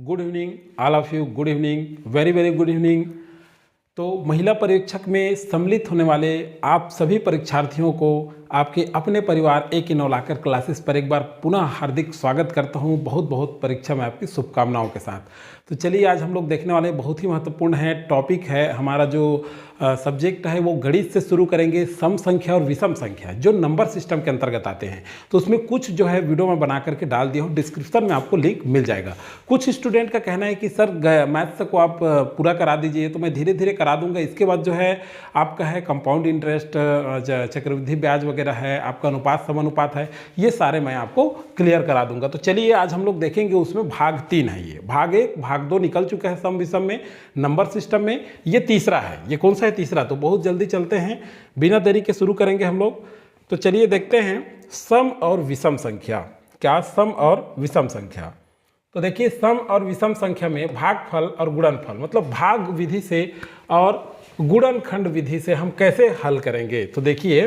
Good evening all of you, good evening, very very good evening. तो महिला परीक्षक में सम्मिलित होने वाले आप सभी परीक्षार्थियों को आपके अपने परिवार एक ही नौलाकर क्लासेस पर एक बार पुनः हार्दिक स्वागत करता हूं। बहुत बहुत परीक्षा में आपकी शुभकामनाओं के साथ। तो चलिए आज हम लोग देखने वाले बहुत ही महत्वपूर्ण है टॉपिक है हमारा जो सब्जेक्ट है वो गणित से शुरू करेंगे। सम संख्या और विषम संख्या जो नंबर सिस्टम के अंतर्गत आते हैं, तो उसमें कुछ जो है वीडियो में बना करके डाल दिया हूँ, डिस्क्रिप्शन में आपको लिंक मिल जाएगा। कुछ स्टूडेंट का कहना है कि सर मैथ्स को आप पूरा करा दीजिए, तो मैं धीरे धीरे करा दूंगा। इसके बाद जो है आपका है कंपाउंड इंटरेस्ट, चक्रवृद्धि ब्याज वगैरह है, आपका अनुपात समानुपात है, ये सारे मैं आपको क्लियर करा दूंगा। तो चलिए आज हम लोग देखेंगे, उसमें भाग 3 है। ये भाग 1 भाग 2 निकल चुका है सम विषम में, नंबर सिस्टम में। ये तीसरा है। ये कौन सा है? तीसरा। तो बहुत जल्दी चलते हैं, बिना देरी के शुरू करेंगे हम लोग। तो चलिए देखते हैं सम और विषम संख्या। क्या सम और विषम संख्या? तो देखिए सम और विषम संख्या में भागफल और गुणनफल, मतलब भाग विधि से और गुणनखंड विधि से हम कैसे हल करेंगे। तो देखिए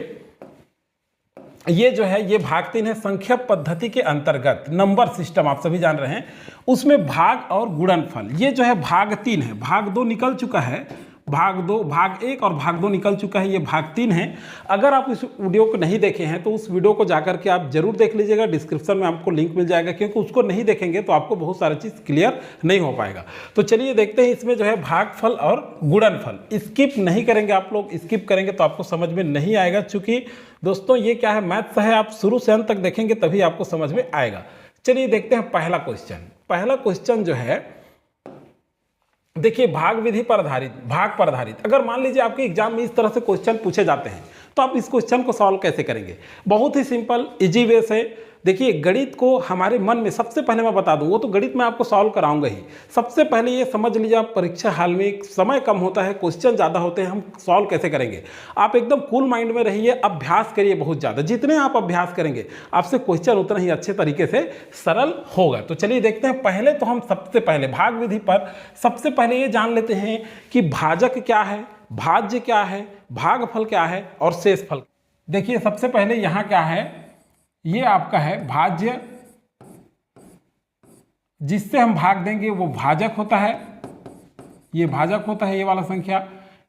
ये जो है ये भाग 3 है। संख्या पद्धति के अंतर्गत नंबर सिस्टम आप सभी जान रहे हैं, उसमें भाग और गुणनफल ये जो है भाग 3 है। भाग 2 निकल चुका है, भाग 1 और भाग 2 निकल चुका है, ये भाग 3 है। अगर आप इस वीडियो को नहीं देखे हैं तो उस वीडियो को जाकर के आप जरूर देख लीजिएगा, डिस्क्रिप्शन में आपको लिंक मिल जाएगा, क्योंकि उसको नहीं देखेंगे तो आपको बहुत सारी चीज़ क्लियर नहीं हो पाएगा। तो चलिए देखते हैं इसमें जो है भागफल और गुणनफल। स्किप नहीं करेंगे आप लोग, स्किप करेंगे तो आपको समझ में नहीं आएगा, चूंकि दोस्तों ये क्या है, मैथ्स है, आप शुरू से अंत तक देखेंगे तभी आपको समझ में आएगा। चलिए देखते हैं पहला क्वेश्चन। पहला क्वेश्चन जो है देखिए भाग विधि पर आधारित, भाग पर आधारित। अगर मान लीजिए आपके एग्जाम में इस तरह से क्वेश्चन पूछे जाते हैं तो आप इस क्वेश्चन को सॉल्व कैसे करेंगे? बहुत ही सिंपल इजी वे से। देखिए गणित को हमारे मन में सबसे पहले मैं बता दूं, वो तो गणित में आपको सॉल्व कराऊंगा ही। सबसे पहले ये समझ लीजिए आप परीक्षा हाल में समय कम होता है, क्वेश्चन ज़्यादा होते हैं, हम सॉल्व कैसे करेंगे? आप एकदम कूल माइंड में रहिए, अभ्यास करिए बहुत ज़्यादा। जितने आप अभ्यास करेंगे आपसे क्वेश्चन उतना ही अच्छे तरीके से सरल होगा। तो चलिए देखते हैं। पहले तो हम सबसे पहले भाग विधि पर सबसे पहले ये जान लेते हैं कि भाजक क्या है, भाज्य क्या है, भागफल क्या है और शेषफल। देखिए सबसे पहले यहाँ क्या है, ये आपका है भाज्य, जिससे हम भाग देंगे वो भाजक होता है, ये भाजक होता है, ये वाला संख्या।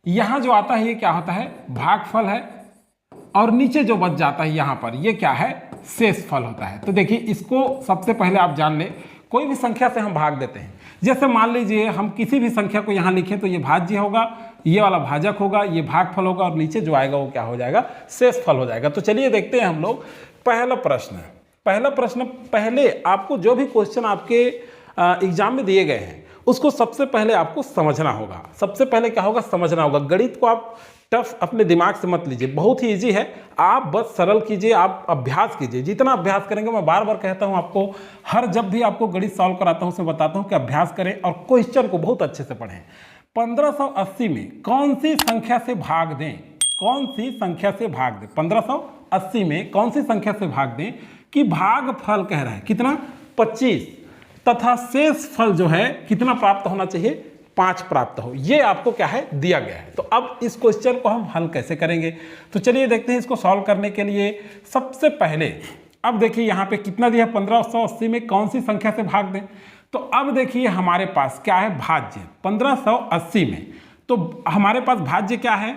यहां जो आता है ये क्या होता है? भागफल है। और नीचे जो बच जाता है यहां पर ये क्या है? शेषफल होता है। तो देखिए इसको सबसे पहले आप जान ले, कोई भी संख्या से हम भाग देते हैं। जैसे मान लीजिए हम किसी भी संख्या को यहां लिखें तो ये भाज्य होगा, ये वाला भाजक होगा, ये भागफल होगा, और नीचे जो आएगा वो क्या हो जाएगा? शेषफल हो जाएगा। तो चलिए देखते हैं हम लोग पहला प्रश्न। पहले आपको जो भी क्वेश्चन आपके एग्जाम में दिए गए हैं उसको सबसे पहले आपको समझना होगा। सबसे पहले क्या होगा? समझना होगा। गणित को आप टफ अपने दिमाग से मत लीजिए, बहुत ही इजी है। आप बस सरल कीजिए, आप अभ्यास कीजिए। जितना अभ्यास करेंगे, मैं बार बार कहता हूं आपको, हर जब भी आपको गणित सॉल्व कराता हूं उसमें बताता हूं कि अभ्यास करें और क्वेश्चन को बहुत अच्छे से पढ़ें। 1580 में कौन सी संख्या से भाग दें? कौन सी संख्या से भाग दें? 1580 में कौन सी संख्या से भाग दें कि भागफल कह रहा है कितना? 25, तथा शेषफल जो है कितना प्राप्त होना चाहिए? 5 प्राप्त हो। ये आपको क्या है? दिया गया है। तो अब इस क्वेश्चन को हम हल कैसे करेंगे? तो चलिए देखते हैं। इसको सॉल्व करने के लिए सबसे पहले अब देखिए यहाँ पे कितना दिया है? 1580 में कौन सी संख्या से भाग दें? तो अब देखिए हमारे पास क्या है? भाज्य। 1580 में तो हमारे पास भाज्य क्या है?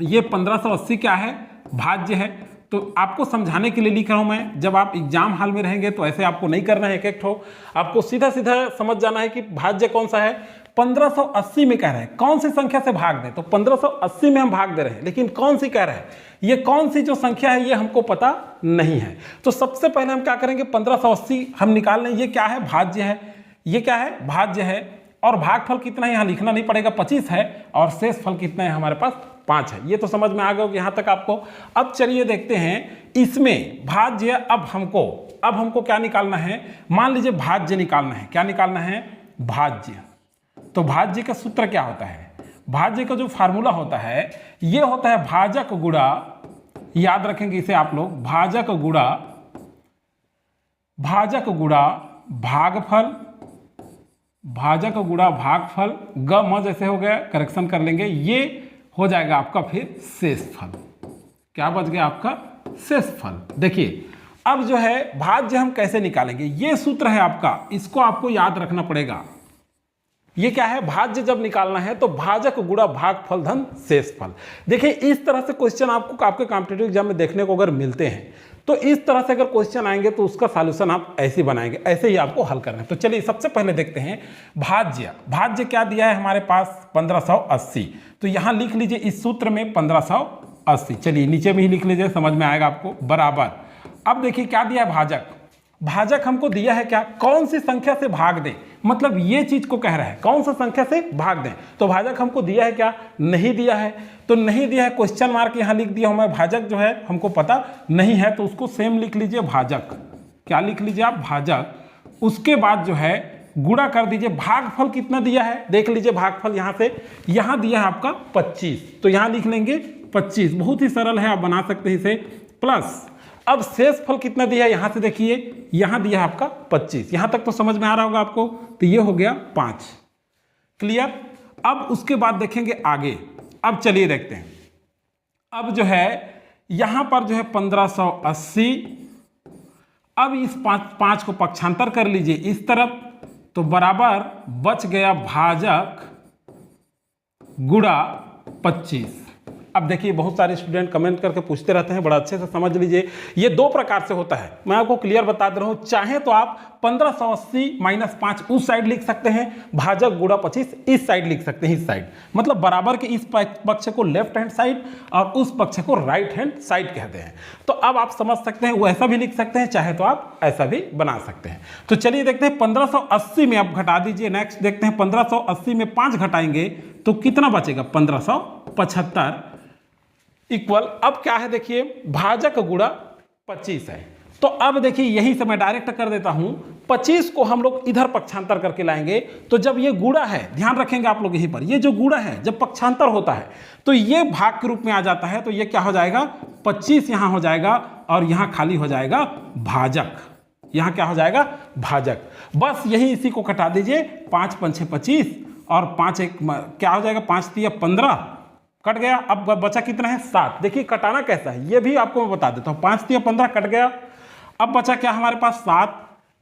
ये 1580 क्या है? भाज्य है। तो आपको समझाने के लिए लिख रहा हूं मैं। जब आप एग्जाम हॉल में रहेंगे तो ऐसे आपको नहीं करना है एक ठो, आपको सीधा सीधा समझ जाना है कि भाज्य कौन सा है। 1580 में कह रहे हैं कौन सी संख्या से भाग दें, तो 1580 में हम भाग दे रहे हैं, लेकिन कौन सी कह रहे हैं? ये कौन सी जो संख्या है ये हमको पता नहीं है। तो सबसे पहले हम क्या करेंगे? 1580 हम निकाल लें। ये क्या है? भाज्य है। ये क्या है? भाज्य है। और भागफल कितना है यहाँ लिखना नहीं पड़ेगा, 25 है। और शेषफल कितना है? हमारे पास 5 है। ये तो समझ में आ गया होगा यहाँ तक आपको। अब चलिए देखते हैं इसमें भाज्य। अब हमको क्या निकालना है? मान लीजिए भाज्य निकालना है। क्या निकालना है? भाज्य। तो भाज्य का सूत्र क्या होता है? भाज्य का जो फार्मूला होता है ये होता है भाजक गुणा, याद रखेंगे इसे आप लोग, भाजक गुणा भागफल, भाजक गुणा भागफल, ग म जैसे हो गया, करेक्शन कर लेंगे। ये हो जाएगा आपका फिर शेषफल। क्या बच गया आपका? शेषफल। देखिए अब जो है भाज्य हम कैसे निकालेंगे, ये सूत्र है आपका, इसको आपको याद रखना पड़ेगा। ये क्या है, भाज्य जब निकालना है तो भाजक गुणा भागफल धन शेषफल। देखिए इस तरह से क्वेश्चन आपको आपके कॉम्पिटिटिव एग्जाम में देखने को अगर मिलते हैं तो इस तरह से अगर क्वेश्चन आएंगे तो उसका सॉल्यूशन आप ऐसे ही बनाएंगे, ऐसे ही आपको हल करना है। तो चलिए सबसे पहले देखते हैं भाज्य। भाज्य क्या दिया है हमारे पास 1580, तो यहाँ लिख लीजिए इस सूत्र में 1580। चलिए नीचे में ही लिख लीजिए, समझ में आएगा आपको, बराबर। अब देखिए क्या दिया है भाजक, भाजक हमको दिया है क्या, कौन सी संख्या से भाग दें, मतलब ये चीज को कह रहा है कौन सा संख्या से भाग दें। तो भाजक हमको दिया है क्या, नहीं दिया है, तो नहीं दिया है, क्वेश्चन मार्क यहां लिख दिया हूं मैं, भाजक जो है हमको पता नहीं है, तो उसको सेम लिख लीजिए भाजक। क्या लिख लीजिए आप, भाजक। उसके बाद जो है गुणा कर दीजिए, भागफल कितना दिया है देख लीजिए, भागफल यहां से यहां दिया है आपका 25, तो यहां लिख लेंगे 25, बहुत ही सरल है, आप बना सकते हैं इसे, प्लस अब शेषफल कितना दिया है यहां से देखिए, यहां दिया है आपका 25, यहां तक तो समझ में आ रहा होगा आपको, तो ये हो गया 5। क्लियर। अब उसके बाद देखेंगे आगे, अब चलिए देखते हैं, अब जो है यहां पर जो है 1580, अब इस 5 को पक्षांतर कर लीजिए इस तरफ, तो बराबर बच गया भाजक गुणा 25। अब देखिए बहुत सारे स्टूडेंट कमेंट करके पूछते रहते हैं, बड़ा अच्छे से समझ लीजिए, ये दो प्रकार से होता है, मैं आपको क्लियर बता दे रहा हूं। चाहे तो आप 1580 - 5 उस साइड लिख सकते हैं, भाजक गुणा 25 इस साइड लिख सकते हैं, इस साइड, मतलब बराबर के इस पक्ष को लेफ्ट हैंड साइड और उस पक्ष को राइट हैंड साइड कहते हैं। तो अब आप समझ सकते हैं, वैसा भी लिख सकते हैं, चाहे तो आप ऐसा भी बना सकते हैं। तो चलिए देखते हैं 1580 में आप घटा दीजिए, नेक्स्ट देखते हैं 1580 में 5 घटाएंगे तो कितना बचेगा, 1575 इक्वल, अब क्या है देखिए भाजक गुणा 25 है, तो अब देखिए यहीं से मैं डायरेक्ट कर देता हूं, 25 को हम लोग इधर पक्षांतर करके लाएंगे, तो जब ये गुणा है, ध्यान रखेंगे आप लोग यहीं पर, ये जो गुणा है जब पक्षांतर होता है तो ये भाग के रूप में आ जाता है, तो ये क्या हो जाएगा 25 यहां हो जाएगा और यहां खाली हो जाएगा भाजक, यहां क्या हो जाएगा भाजक। बस यही इसी को कटा दीजिए, 5 × 5 = 25 और 5 1 क्या हो जाएगा, 5 × 3 = 15 कट गया। अब बचा कितना है 7। देखिए कटाना कैसा है ये भी आपको मैं बता देता हूं, 5 × 3 = 15 कट गया। अब बचा क्या हमारे पास 7,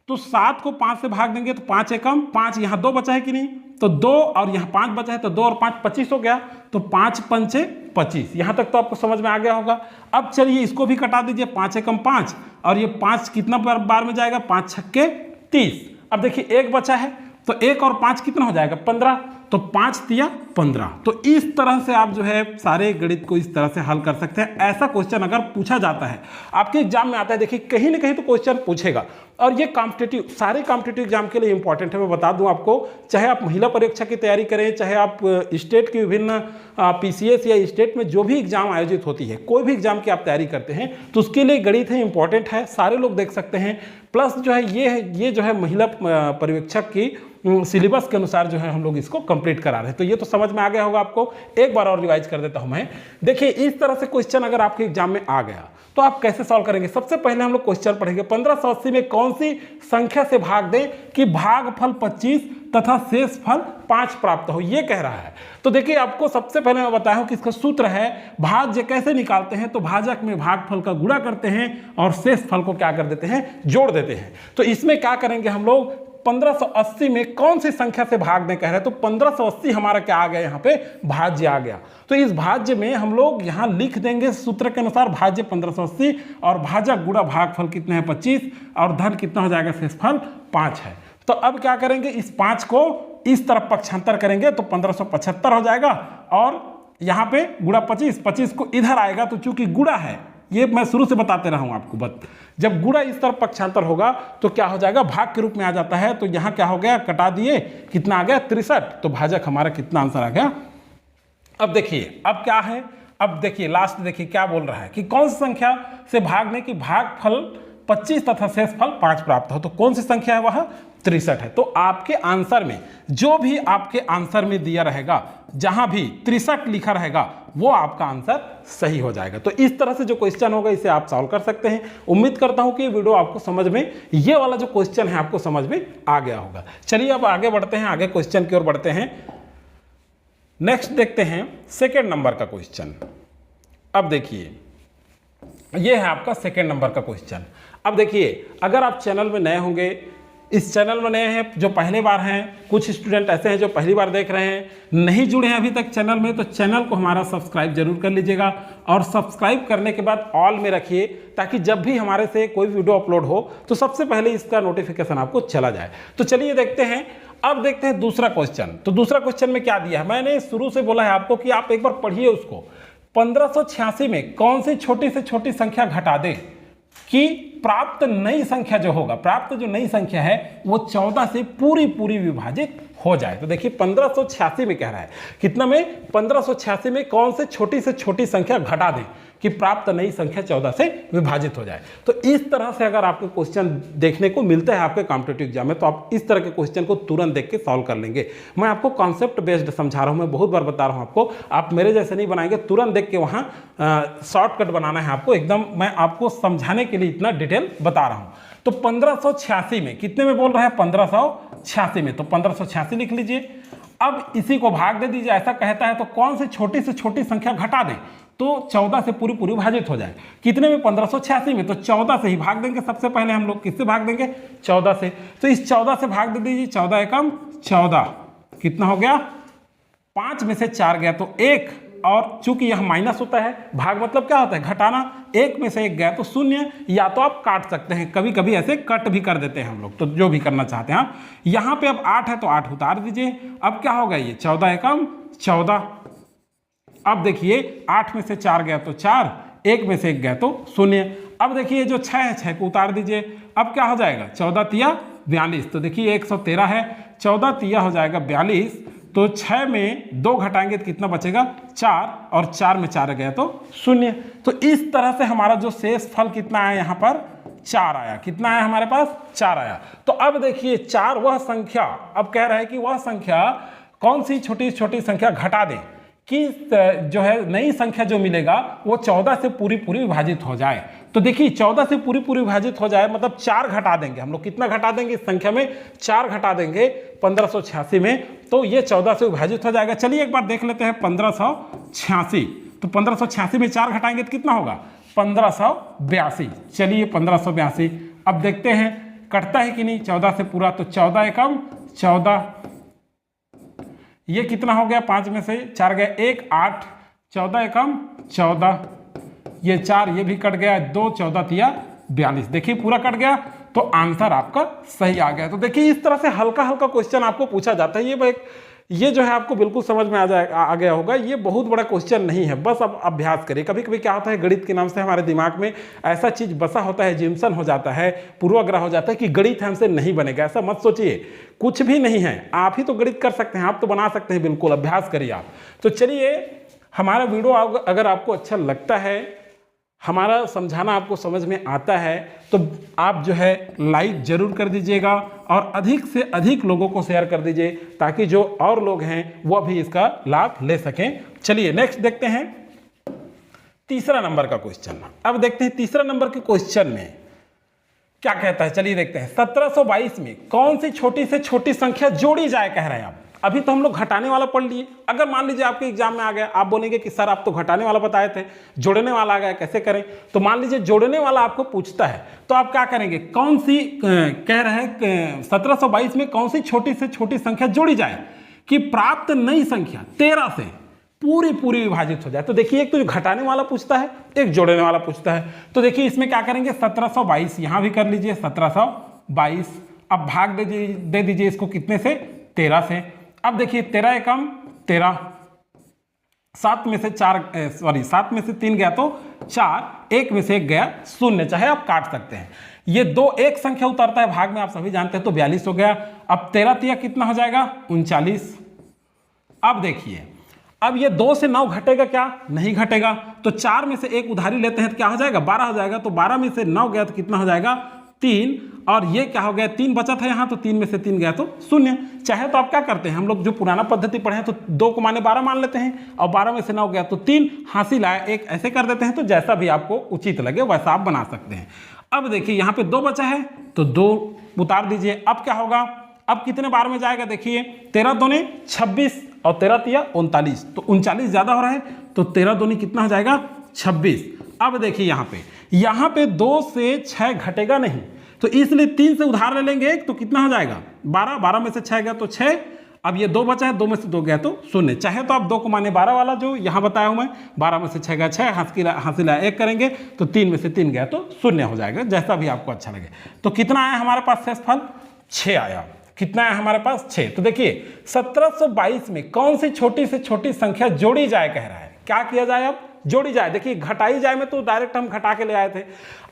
तो 7 को 5 से भाग देंगे तो 5 एकम 5, यहाँ 2 बचा है कि नहीं, तो 2 और यहाँ 5 बचा है, तो 2 और 5 25 हो गया, तो 5 × 5 = 25। यहाँ तक तो आपको समझ में आ गया होगा। अब चलिए इसको भी कटा दीजिए, 5 एकम 5 और ये 5 कितना बार में जाएगा, 5 × 6 = 30। अब देखिए 1 बचा है, तो 1 और 5 कितना हो जाएगा 15, तो 5 × 3 = 15। तो इस तरह से आप जो है सारे गणित को इस तरह से हल कर सकते हैं। ऐसा क्वेश्चन अगर पूछा जाता है आपके एग्जाम में आता है, देखिए कहीं ना कहीं तो क्वेश्चन पूछेगा, और ये कॉम्पिटिटिव सारे कॉम्पिटिटिव एग्जाम के लिए इंपॉर्टेंट है। मैं बता दूं आपको, चाहे आप महिला परीक्षा की तैयारी करें, चाहे आप स्टेट की विभिन्न पीसीएस या स्टेट में जो भी एग्जाम आयोजित होती है, कोई भी एग्जाम की आप तैयारी करते हैं तो उसके लिए गणित है, इंपॉर्टेंट है, सारे लोग देख सकते हैं। प्लस जो है ये जो है महिला पर्यवेक्षक की सिलेबस के अनुसार जो है हम लोग इसको कंप्लीट करा रहे हैं। तो ये तो समझ में आ गया होगा आपको, एक बार और रिवाइज कर देता हूं मैं। देखिए इस तरह से क्वेश्चन अगर आपके एग्जाम में आ गया तो आप कैसे सॉल्व करेंगे। सबसे पहले हम लोग क्वेश्चन पढ़ेंगे, 1580 में कौन सी संख्या से भाग दें कि भागफल 25 तथा शेषफल 5 प्राप्त हो, ये कह रहा है। तो देखिए आपको सबसे पहले मैं बताया हूं कि इसका सूत्र है, भाज्य कैसे निकालते हैं, तो भाजक में भागफल का गुणा करते हैं और शेषफल को क्या कर देते हैं, जोड़ देते हैं। तो इसमें क्या करेंगे हम लोग, 1580 में कौन सी संख्या से भाग दें कह रहे हैं, तो 1580 हमारा क्या आ गया, यहाँ पे भाज्य आ गया। तो इस भाज्य में हम लोग यहाँ लिख देंगे सूत्र के अनुसार, भाज्य 1580 और भाजक गुणा भागफल कितने हैं 25 और धन कितना हो जाएगा, शेषफल 5 है। तो अब क्या करेंगे, इस 5 को इस तरफ पक्षांतर करेंगे तो 1575 हो जाएगा, और यहाँ पे गुणा 25 को इधर आएगा, तो चूंकि गुणा है, ये मैं शुरू से बताते रहा हूं आपको, बस जब गुणा इस तरफ पक्षांतर होगा तो क्या हो जाएगा, भाग के रूप में आ जाता है। तो यहां क्या हो गया, कटा दिए, कितना आ गया 63, तो भाजक हमारा कितना आंसर आ गया। अब देखिए अब क्या है, अब देखिए लास्ट देखिए क्या बोल रहा है कि कौन सी संख्या से भागने की भागफल 25 तथा शेषफल 5 प्राप्त हो, तो कौन सी संख्या है, वह 63 है। तो आपके आंसर में जो भी आपके आंसर में दिया रहेगा, जहां भी 63 लिखा रहेगा वो आपका आंसर सही हो जाएगा। तो इस तरह से जो क्वेश्चन होगा इसे आप सॉल्व कर सकते हैं। उम्मीद करता हूं कि ये वीडियो आपको समझ में, ये वाला जो क्वेश्चन है आपको समझ में आ गया होगा। चलिए अब आगे बढ़ते हैं, आगे क्वेश्चन की ओर बढ़ते हैं। नेक्स्ट देखते हैं सेकेंड नंबर का क्वेश्चन। अब देखिए ये है आपका सेकेंड नंबर का क्वेश्चन। अब देखिए, अगर आप चैनल में नए होंगे, इस चैनल में नए हैं, जो पहली बार हैं, कुछ स्टूडेंट ऐसे हैं जो पहली बार देख रहे हैं, नहीं जुड़े हैं अभी तक चैनल में, तो चैनल को हमारा सब्सक्राइब जरूर कर लीजिएगा और सब्सक्राइब करने के बाद ऑल में रखिए, ताकि जब भी हमारे से कोई वीडियो अपलोड हो तो सबसे पहले इसका नोटिफिकेशन आपको चला जाए। तो चलिए देखते हैं। अब देखते हैं दूसरा क्वेश्चन। तो दूसरा क्वेश्चन में क्या दिया है, मैंने शुरू से बोला है आपको कि आप एक बार पढ़िए उसको। 1586 में कौन सी छोटी से छोटी संख्या घटा दे कि प्राप्त नई संख्या जो होगा, प्राप्त जो नई संख्या है वो 14 से पूरी पूरी विभाजित हो जाए। तो देखिए 1586 में कह रहा है, कितना में, 1586 में कौन से छोटी से छोटी संख्या घटा दें कि प्राप्त नई संख्या 14 से विभाजित हो जाए। तो इस तरह से अगर आपको क्वेश्चन देखने को मिलता है आपके कॉम्पिटिटिव एग्जाम में, तो आप इस तरह के क्वेश्चन को तुरंत देख के सॉल्व कर लेंगे। मैं आपको कॉन्सेप्ट बेस्ड समझा रहा हूं, मैं बहुत बार बता रहा हूं आपको, आप मेरे जैसे नहीं बनाएंगे, तुरंत देख के वहां शॉर्टकट बनाना है आपको एकदम। मैं आपको समझाने के लिए इतना डिटेल बता रहा हूं। तो 1586 में कितने में बोल रहा है, 1586 में, तो 1586 लिख लीजिए। अब इसी को भाग दे दीजिए, ऐसा कहता है तो कौन सी छोटी से छोटी संख्या घटा दें तो 14 से पूरी पूरी विभाजित हो जाए। कितने में, 1586 में, तो 14 से ही भाग देंगे। सबसे पहले हम लोग किससे भाग देंगे, 14 से। तो इस 14 से भाग दे दीजिए, 14 एकम 14, कितना हो गया, 5 में से 4 गया तो 1, और चूंकि यह माइनस होता है, भाग मतलब क्या होता है, घटाना, 1 में से 1 गया तो 0, या तो आप काट सकते हैं, कभी कभी ऐसे कट भी कर देते हैं हम लोग, तो जो भी करना चाहते हैं आप। यहाँ पे अब 8 है तो 8 उतार दीजिए। अब क्या होगा, ये 14 एकम 14। अब देखिए 8 में से 4 गया तो 4, 1 में से 1 गया तो 0। अब देखिए जो 6 है, 6 को उतार दीजिए। अब क्या हो जाएगा, 14 तिया 42, तो देखिए 113 है, 14 तिया हो जाएगा 42, तो 6 में 2 घटाएंगे तो कितना बचेगा, 4, और 4 में 4 गया तो 0। तो इस तरह से हमारा जो शेष फल कितना आया, यहाँ पर 4 आया। कितना आया हमारे पास, 4 आया। तो अब देखिए 4 वह संख्या, अब कह रहा है कि वह संख्या कौन सी छोटी छोटी संख्या घटा दें कि जो है नई संख्या जो मिलेगा वो 14 से पूरी पूरी विभाजित हो जाए। तो देखिए 14 से पूरी पूरी विभाजित हो जाए मतलब 4 घटा देंगे हम लोग। कितना घटा देंगे इस संख्या में, 4 घटा देंगे 1586 में, तो ये 14 से विभाजित हो जाएगा। चलिए एक बार देख लेते हैं 1586। तो 1586 में 4 घटाएंगे तो कितना होगा, 1582। चलिए 1582। अब देखते हैं कटता है कि नहीं 14 से पूरा, तो 14 एकम 14, ये कितना हो गया, 5 में से 4 गया 1, 8, 14 एकम 14, ये 4 ये भी कट गया, 2, 14 तिया 42। देखिए पूरा कट गया, तो आंसर आपका सही आ गया। तो देखिए इस तरह से हल्का हल्का क्वेश्चन आपको पूछा जाता है। ये जो है आपको बिल्कुल समझ में आ गया होगा। ये बहुत बड़ा क्वेश्चन नहीं है, बस अब अभ्यास करिए। कभी कभी क्या होता है, गणित के नाम से हमारे दिमाग में ऐसा चीज बसा होता है, जिम्सन हो जाता है, पूर्वाग्रह हो जाता है कि गणित हमसे नहीं बनेगा। ऐसा मत सोचिए, कुछ भी नहीं है, आप ही तो गणित कर सकते हैं, आप तो बना सकते हैं, बिल्कुल अभ्यास करिए आप। तो चलिए हमारा वीडियो अगर आपको अच्छा लगता है, हमारा समझाना आपको समझ में आता है, तो आप जो है लाइक जरूर कर दीजिएगा और अधिक से अधिक लोगों को शेयर कर दीजिए, ताकि जो और लोग हैं वह भी इसका लाभ ले सकें। चलिए नेक्स्ट देखते हैं तीसरा नंबर का क्वेश्चन। अब देखते हैं तीसरा नंबर के क्वेश्चन में क्या कहता है, चलिए देखते हैं। 1722 में कौन सी छोटी से छोटी संख्या जोड़ी जाए, कह रहे हैं आप। अभी तो हम लोग घटाने वाला पढ़ लिए। अगर मान लीजिए आपके एग्जाम में आ गया, आप बोलेंगे कि सर आप तो घटाने वाला बताए थे, जोड़ने वाला आ गया, कैसे करें। तो मान लीजिए जोड़ने वाला आपको पूछता है, तो आप क्या करेंगे, कौन सी कह रहे हैं 1722 में कौन सी छोटी से छोटी संख्या जोड़ी जाए कि प्राप्त नई संख्या 13 से पूरी पूरी विभाजित हो जाए। तो देखिए एक तो घटाने वाला पूछता है, एक जोड़ने वाला पूछता है। तो देखिए इसमें क्या करेंगे, 1722 यहां भी कर लीजिए, 1722। अब भाग दे दीजिए इसको कितने से, 13 से। अब देखिए 13 एकम 13, 7 में से 3 गया तो 4, 1 में से 1 गया 0, चाहे आप काट सकते हैं। ये 2 एक संख्या उतरता है भाग में, आप सभी जानते हैं, तो 42 हो गया। अब 13 तिया कितना हो जाएगा, 39। अब देखिए अब ये 2 से 9 घटेगा क्या, नहीं घटेगा। तो 4 में से 1 उधारी लेते हैं तो क्या हो जाएगा, 12 हो जाएगा। तो 12 में से 9 गया तो कितना हो जाएगा, 3, और ये क्या हो गया, 3 बचा था यहाँ, तो 3 में से 3 गया तो 0। चाहे तो आप क्या करते हैं, हम लोग जो पुराना पद्धति पढ़े हैं, तो 2 को माने 12 मान लेते हैं, और 12 में से 9 गया तो 3, हासिल आया 1, ऐसे कर देते हैं। तो जैसा भी आपको उचित लगे वैसा आप बना सकते हैं। अब देखिए यहाँ पे 2 बचा है, तो 2 उतार दीजिए। अब क्या होगा, अब कितने बार में जाएगा, देखिए 13 दूनी 26 और 13 तिया 39, तो 39 ज्यादा हो रहा है, तो 13 दूनी कितना हो जाएगा, 26। अब देखिए यहाँ पे यहाँ पे 2 से 6 घटेगा नहीं, तो इसलिए 3 से उधार ले लेंगे एक, तो कितना हो जाएगा 12, 12 में से 6 गया तो 6। अब ये 2 बचा है, 2 में से 2 गया तो 0। चाहे तो आप 2 को माने 12 वाला जो यहाँ बताया हूँ मैं, 12 में से 6 गया 6, हासिला 1 करेंगे तो 3 में से 3 गया तो 0 हो जाएगा, जैसा भी आपको अच्छा लगे। तो कितना आया हमारे पास शेषफल? 6 आया। कितना है हमारे पास? 6। तो देखिए 1722 में कौन सी छोटी से छोटी संख्या जोड़ी जाए कह रहा है। क्या किया जाए? अब जोड़ी जाए। देखिए घटाई जाए में तो डायरेक्ट हम घटा के ले आए थे,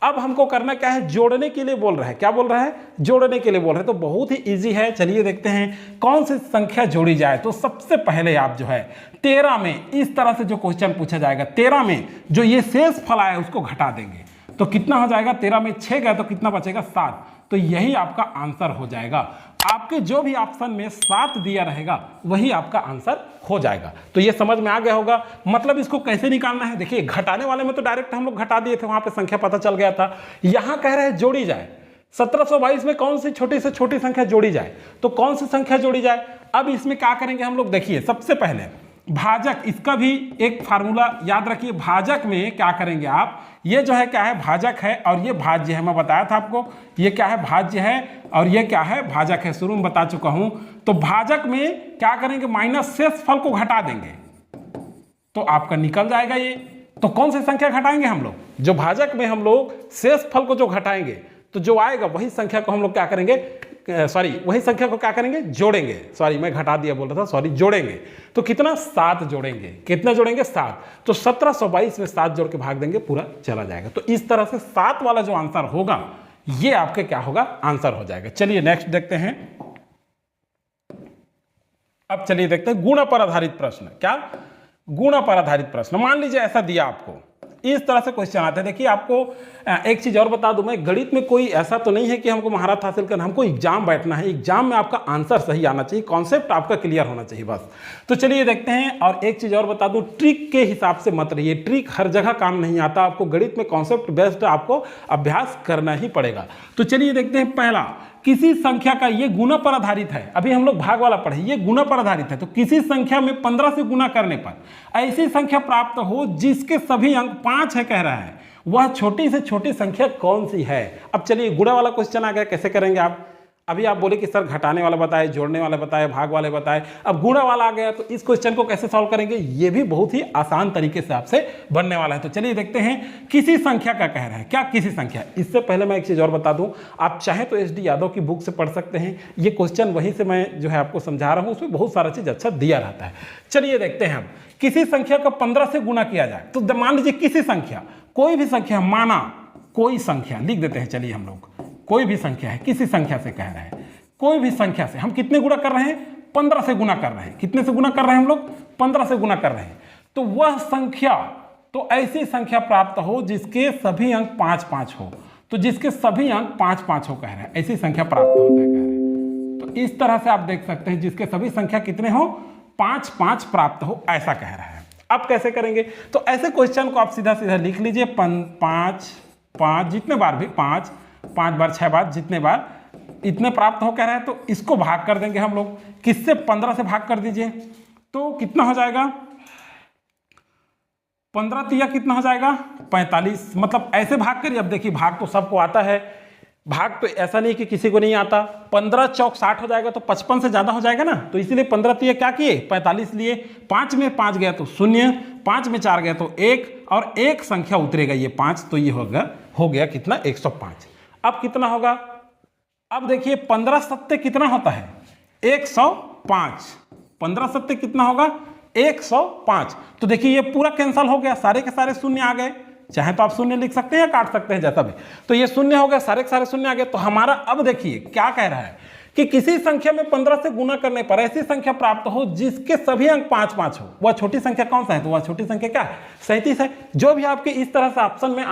अब हमको करना क्या है? जोड़ने के लिए बोल रहा है। क्या बोल रहा है? जोड़ने के लिए बोल रहे हैं। तो बहुत ही इजी है, चलिए देखते हैं कौन सी संख्या जोड़ी जाए। तो सबसे पहले आप जो है 13 में इस तरह से जो क्वेश्चन पूछा जाएगा, 13 में जो ये शेष फल आया उसको घटा देंगे तो कितना हो जाएगा? 13 में 6 गया तो कितना बचेगा? 7। तो यही आपका आंसर हो जाएगा। आपके जो भी ऑप्शन में 7 दिया रहेगा वही आपका आंसर हो जाएगा। तो ये समझ में आ गया होगा। मतलब इसको कैसे निकालना है? देखिए घटाने वाले में तो डायरेक्ट हम लोग घटा दिए थे, वहां पे संख्या पता चल गया था। यहां कह रहे हैं जोड़ी जाए। 1722 में कौन सी छोटी से छोटी संख्या जोड़ी जाए, तो कौन सी संख्या जोड़ी जाए? अब इसमें क्या करेंगे हम लोग? देखिए सबसे पहले भाजक, इसका भी एक फार्मूला याद रखिए। भाजक में क्या करेंगे आप? ये जो है क्या है? भाजक है और ये भाज्य है। मैं बताया था आपको, ये क्या है? भाज्य है और ये क्या है? भाजक है। शुरू में बता चुका हूं। तो भाजक में क्या करेंगे? माइनस शेषफल को घटा देंगे तो आपका निकल जाएगा ये। तो कौन सी संख्या घटाएंगे हम लोग? जो भाजक में हम लोग शेषफल को जो घटाएंगे तो जो आएगा वही संख्या को हम लोग क्या करेंगे? वही संख्या को क्या करेंगे? जोड़ेंगे। मैं घटा दिया बोल रहा था, जोड़ेंगे। तो कितना? 7 जोड़ेंगे। कितना जोड़ेंगे? 7। तो 1722 में 7 जोड़ के भाग देंगे, पूरा चला जाएगा। तो इस तरह से 7 वाला जो आंसर होगा ये आपके क्या होगा? आंसर हो जाएगा। चलिए नेक्स्ट देखते हैं। अब चलिए देखते हैं गुणा पर आधारित प्रश्न। क्या? गुणा पर आधारित प्रश्न। मान लीजिए ऐसा दिया आपको, इस तरह से क्वेश्चन आते हैं। देखिए आपको एक चीज और बता दूं, मैं गणित में कोई ऐसा तो नहीं है कि हमको महारत हासिल करना, हमको एग्जाम बैठना है। एग्जाम में आपका आंसर सही आना चाहिए, कॉन्सेप्ट आपका क्लियर होना चाहिए बस। तो चलिए देखते हैं। और एक चीज और बता दूं, ट्रिक के हिसाब से मत रहिए। ट्रिक हर जगह काम नहीं आता। आपको गणित में कॉन्सेप्ट बेस्ड आपको अभ्यास करना ही पड़ेगा। तो चलिए देखते हैं। पहला, किसी संख्या का, ये गुणा पर आधारित है। अभी हम लोग भाग वाला पढ़े, ये गुणा पर आधारित है। तो किसी संख्या में 15 से गुणा करने पर ऐसी संख्या प्राप्त हो जिसके सभी अंक 5 है कह रहा है, वह छोटी से छोटी संख्या कौन सी है? अब चलिए गुणा वाला क्वेश्चन आ गया, कैसे करेंगे आप? अभी आप बोले कि सर घटाने वाला बताए, जोड़ने वाला बताए, भाग वाले बताए, अब गुणा वाला आ गया। तो इस क्वेश्चन को कैसे सॉल्व करेंगे? ये भी बहुत ही आसान तरीके से आपसे बनने वाला है। तो चलिए देखते हैं। किसी संख्या का कह रहा है। क्या? किसी संख्या। इससे पहले मैं एक चीज और बता दूं, आप चाहे तो SD यादव की बुक से पढ़ सकते हैं। ये क्वेश्चन वहीं से मैं जो है आपको समझा रहा हूं, उसमें बहुत सारा चीज अच्छा दिया रहता है। चलिए देखते हैं। हम किसी संख्या का 15 से गुणा किया जाए, तो मान लीजिए किसी संख्या, कोई भी संख्या, माना कोई संख्या लिख देते हैं। चलिए हम लोग कोई भी संख्या है, किसी संख्या से कह रहे हैं, कोई भी संख्या से हम कितने गुणा कर रहे हैं? 15 से गुणा कर रहे हैं। कितने से गुणा कर रहे हैं हम लोग? 15 से गुणा कर रहे हैं। तो वह संख्या, तो ऐसी संख्या प्राप्त हो जिसके सभी अंक 5-5 हो। तो जिसके सभी अंक 5-5 हो कह रहे हैं, ऐसी संख्या प्राप्त होता है कह रहे हैं। तो इस तरह से आप देख सकते हैं, जिसके सभी संख्या कितने हो? 5-5 प्राप्त हो, ऐसा कह रहा है। अब कैसे करेंगे? तो ऐसे क्वेश्चन को आप सीधा सीधा लिख लीजिए। 5 जितने बार भी, 5 बार, 6 बार, जितने बार इतने प्राप्त हो कह रहा है। तो इसको भाग कर देंगे हम लोग। किससे? 15 से भाग कर दीजिए तो कितना हो जाएगा? 15 तिया कितना हो जाएगा? 45। मतलब ऐसे भाग करिए। अब देखिए भाग तो सबको आता है, भाग तो ऐसा नहीं कि किसी को नहीं आता। 15 चौक 60 हो जाएगा, तो 55 से ज्यादा हो जाएगा ना। तो इसीलिए 15 तिया क्या किए? 45 लिए। 5 में 5 गया तो 0, 5 में 4 गया तो 1, और एक संख्या उतरेगा ये 5, तो ये हो गया कितना? 105। अब कितना होगा? अब देखिए 15 सत्ते कितना होता है? 105। 15 सत्ते कितना होगा? 105। तो देखिए ये पूरा कैंसल हो गया, सारे के सारे शून्य आ गए। चाहे तो आप शून्य लिख सकते हैं या काट सकते हैं, जैसा भी। तो ये शून्य हो गया, सारे के सारे शून्य आ गए। तो हमारा अब देखिए क्या कह रहा है कि किसी संख्या में 15 से गुणा करने पर ऐसी संख्या प्राप्त हो जिसके सभी अंक 5-5 हो, वह छोटी संख्या कौन सा है? तो वह छोटी संख्या क्या है? 37 है। जो भी आपके इस तरह से ऑप्शन में,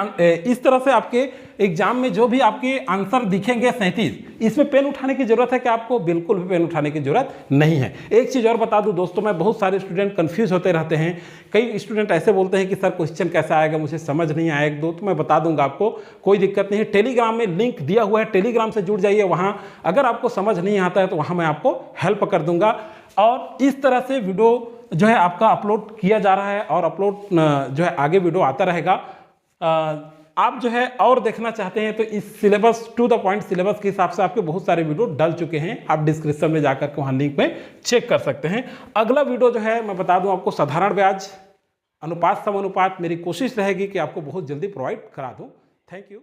इस तरह से आपके एग्जाम में जो भी आपके आंसर दिखेंगे 37, इसमें पेन उठाने की जरूरत है कि आपको? बिल्कुल भी पेन उठाने की जरूरत नहीं है। एक चीज और बता दूं दोस्तों, मैं बहुत सारे स्टूडेंट कंफ्यूज होते रहते हैं। कई स्टूडेंट ऐसे बोलते हैं कि सर क्वेश्चन कैसा आएगा, मुझे समझ नहीं आया। एक दो तो मैं बता दूंगा आपको, कोई दिक्कत नहीं है। टेलीग्राम में लिंक दिया हुआ है, टेलीग्राम से जुड़ जाइए। वहां अगर आपको समझ नहीं आता है तो वहां मैं आपको हेल्प कर दूंगा। और इस तरह से वीडियो जो है आपका अपलोड किया जा रहा है, और अपलोड जो है आगे वीडियो आता रहेगा। आप जो है और देखना चाहते हैं तो इस syllabus to the point syllabus के हिसाब से आपके बहुत सारे वीडियो डल चुके हैं, आप डिस्क्रिप्शन में जाकर के वहाँ लिंक में चेक कर सकते हैं। अगला वीडियो जो है मैं बता दूं आपको साधारण ब्याज अनुपात समानुपात, मेरी कोशिश रहेगी कि आपको बहुत जल्दी प्रोवाइड करा दूं। Thank you.